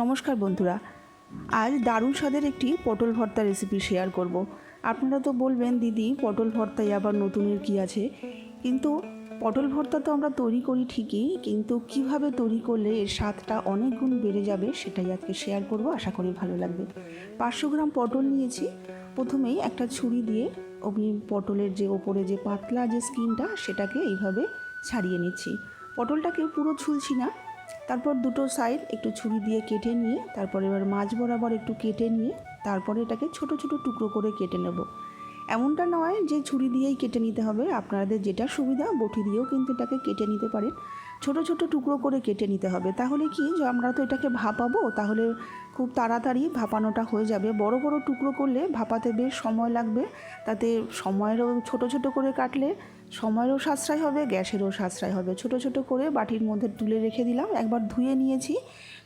নমস্কার বন্ধুরা, আজ দারুণ স্বাদের একটি পটল ভর্তা রেসিপি শেয়ার করব। আপনারা তো বলবেন দিদি পটল ভর্তায় আবার নতুনের কী আছে, কিন্তু পটল ভর্তা তো আমরা তৈরি করি ঠিকই, কিন্তু কিভাবে তৈরি করলে এর স্বাদটা অনেক গুণ বেড়ে যাবে সেটাই আজকে শেয়ার করব। আশা করি ভালো লাগবে। 500 গ্রাম পটল নিয়েছি। প্রথমেই একটা ছুরি দিয়ে আমি পটলের যে ওপরে যে পাতলা যে স্কিনটা সেটাকে এইভাবে ছাড়িয়ে নিচ্ছি। পটলটাকে পুরো ছুলছি না। তারপর দুটো সাইড একটু ছুরি দিয়ে কেটে নিয়ে তারপর এবার মাঝ বরাবর একটু কেটে নিয়ে তারপরে এটাকে ছোট ছোট টুকরো করে কেটে নেব। এমনটা নয় যে ছুরি দিয়েই কেটে নিতে হবে, আপনাদের যেটা সুবিধা বটি দিয়েও কিন্তু এটাকে কেটে নিতে পারেন। ছোট ছোট টুকরো করে কেটে নিতে হবে, তাহলে কি যে আমরা তো এটাকে ভাপাবো, তাহলে খুব তাড়াতাড়ি ভাপানোটা হয়ে যাবে। বড় বড় টুকরো করলে ভাপাতে বেশ সময় লাগবে, তাতে সময়েরও ছোট ছোট করে কাটলে সময়েরও সাশ্রয় হবে, গ্যাসেরও সাশ্রয় হবে। ছোট ছোট করে বাটির মধ্যে তুলে রেখে দিলাম। একবার ধুয়ে নিয়েছি।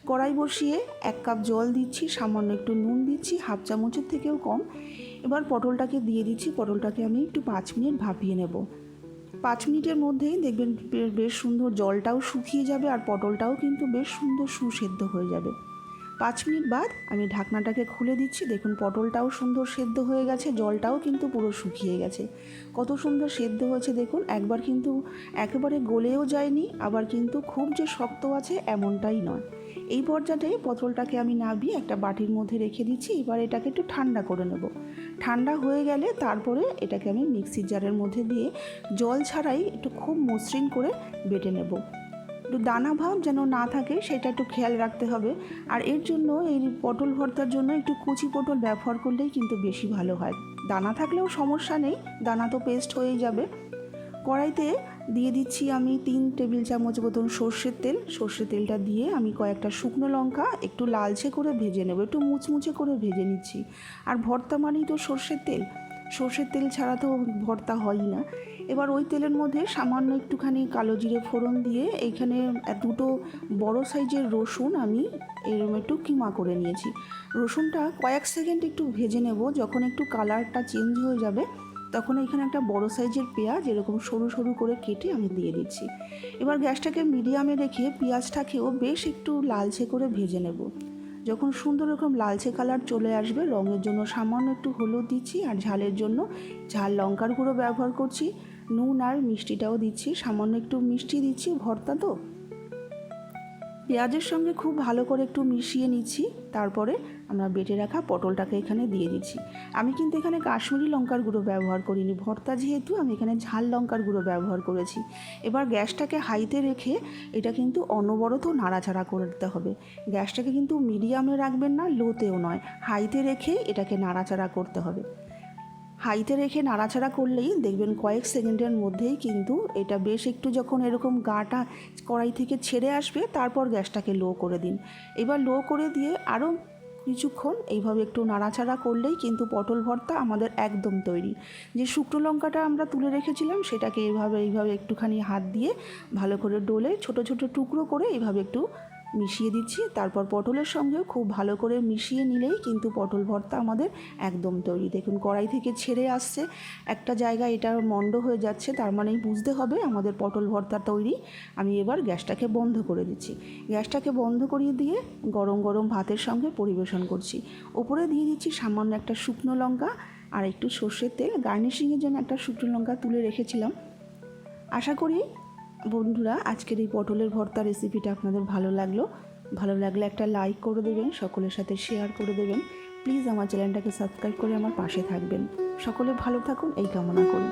কড়াই বসিয়ে 1 কাপ জল দিচ্ছি, সামান্য একটু নুন দিচ্ছি, হাফ চামচের থেকেও কম। এবার পটলটাকে দিয়ে দিচ্ছি। পটলটাকে আমি একটু 5 মিনিট ভাপিয়ে নেব। 5 মিনিটের মধ্যেই দেখবেন বেশ সুন্দর জলটাও শুকিয়ে যাবে আর পটলটাও কিন্তু বেশ সুন্দর সুসেদ্ধ হয়ে যাবে। 5 মিনিট বাদ আমি ঢাকনাটাকে খুলে দিচ্ছি। দেখুন পটলটাও সুন্দর সেদ্ধ হয়ে গেছে, জলটাও কিন্তু পুরো শুকিয়ে গেছে। কত সুন্দর সেদ্ধ হয়েছে দেখুন। একবার কিন্তু একেবারে গলেও যায়নি, আবার কিন্তু খুব যে শক্ত আছে এমনটাই নয়। এই পর্যায়ে পটলটাকে আমি নামিয়ে একটা বাটির মধ্যে রেখে দিচ্ছি। এবার এটাকে একটু ঠান্ডা করে নেব। ঠান্ডা হয়ে গেলে তারপরে এটাকে আমি মিক্সির জারের মধ্যে দিয়ে জল ছাড়াই একটু খুব মসৃণ করে বেটে নেব। একটু দানা ভাব যেন না থাকে সেটা একটু খেয়াল রাখতে হবে। আর এর জন্য এই পটল ভর্তার জন্য একটু কুচি পটল ব্যবহার করলেই কিন্তু বেশি ভালো হয়। দানা থাকলেও সমস্যা নেই, দানা তো পেস্ট হয়েই যাবে। কড়াইতে দিয়ে দিচ্ছি আমি 3 টেবিল চামচ মতন সর্ষের তেল। সর্ষের তেলটা দিয়ে আমি কয়েকটা শুকনো লঙ্কা একটু লালচে করে ভেজে নেব, একটু মুচমুচে করে ভেজে নিচ্ছি। আর ভর্তা মানেই তো সর্ষের তেল, সর্ষের তেল ছাড়া তো ভর্তা হয়ই না। এবার ওই তেলের মধ্যে সামান্য একটুখানি কালো জিরে ফোড়ন দিয়ে এইখানে 2টো বড় সাইজের রসুন আমি এরকম একটু কিমা করে নিয়েছি। রসুনটা কয়েক সেকেন্ড একটু ভেজে নেব। যখন একটু কালারটা চেঞ্জ হয়ে যাবে তখন এখানে একটা বড় সাইজের পেঁয়াজ এরকম সরু সরু করে কেটে আমি দিয়ে দিচ্ছি। এবার গ্যাসটাকে মিডিয়ামে রেখে পেঁয়াজটাকেও বেশ একটু লালচে করে ভেজে নেব। যখন সুন্দর এরকম লালচে কালার চলে আসবে, রঙের জন্য সামান্য একটু হলুদ দিচ্ছি, আর ঝালের জন্য ঝাল লঙ্কার গুঁড়ো ব্যবহার করছি। নুন আর মিষ্টিটাও দিচ্ছি, সামান্য একটু মিষ্টি দিচ্ছি, ভর্তা তো। পেঁয়াজের সঙ্গে খুব ভালো করে একটু মিশিয়ে নিচ্ছি। তারপরে আমরা বেটে রাখা পটলটাকে এখানে দিয়ে দিচ্ছি। আমি কিন্তু এখানে কাশ্মীরি লঙ্কার গুঁড়ো ব্যবহার করিনি, ভর্তা যেহেতু আমি এখানে ঝাল লঙ্কার গুঁড়ো ব্যবহার করেছি। এবার গ্যাসটাকে হাইতে রেখে এটা কিন্তু অনবরত নাড়াচাড়া করতে হবে। গ্যাসটাকে কিন্তু মিডিয়ামে রাখবেন না, লোতেও নয়, হাইতে রেখে এটাকে নাড়াচাড়া করতে হবে। হাইতে রেখে নাড়াচাড়া করলেই দেখবেন কয়েক সেকেন্ডের মধ্যেই কিন্তু এটা বেশ একটু যখন এরকম গাটা কড়াই থেকে ছেড়ে আসবে তারপর গ্যাসটাকে লো করে দিন। এবার লো করে দিয়ে আরও কিছুক্ষণ এইভাবে একটু নাড়াচাড়া করলেই কিন্তু পটল ভর্তা আমাদের একদম তৈরি। যে শুকনো লঙ্কাটা আমরা তুলে রেখেছিলাম সেটাকে এইভাবে একটুখানি হাত দিয়ে ভালো করে ডলে ছোট ছোট টুকরো করে এইভাবে একটু মিশিয়ে দিচ্ছি। তারপর পটলের সঙ্গেও খুব ভালো করে মিশিয়ে নিলেই কিন্তু পটল ভর্তা আমাদের একদম তৈরি। দেখুন কড়াই থেকে ছেড়ে আসছে, একটা জায়গায় এটা মন্ড হয়ে যাচ্ছে, তার মানেই বুঝতে হবে আমাদের পটল ভর্তা তৈরি। আমি এবার গ্যাসটাকে বন্ধ করে দিচ্ছি। গ্যাসটাকে বন্ধ করিয়ে দিয়ে গরম গরম ভাতের সঙ্গে পরিবেশন করছি। ওপরে দিয়ে দিচ্ছি সামান্য একটা শুকনো লঙ্কা আর একটু সর্ষের তেল। গার্নিশিংয়ের জন্য একটা শুকনো লঙ্কা তুলে রেখেছিলাম। আশা করি বন্ধুরা আজকের এই পটলের ভর্তা রেসিপিটা আপনাদের ভালো লাগলে একটা লাইক করে দেবেন, সকলের সাথে শেয়ার করে দেবেন। প্লিজ আমার চ্যানেলটাকে সাবস্ক্রাইব করে আমার পাশে থাকবেন। সকলে ভালো থাকুন এই কামনা করি।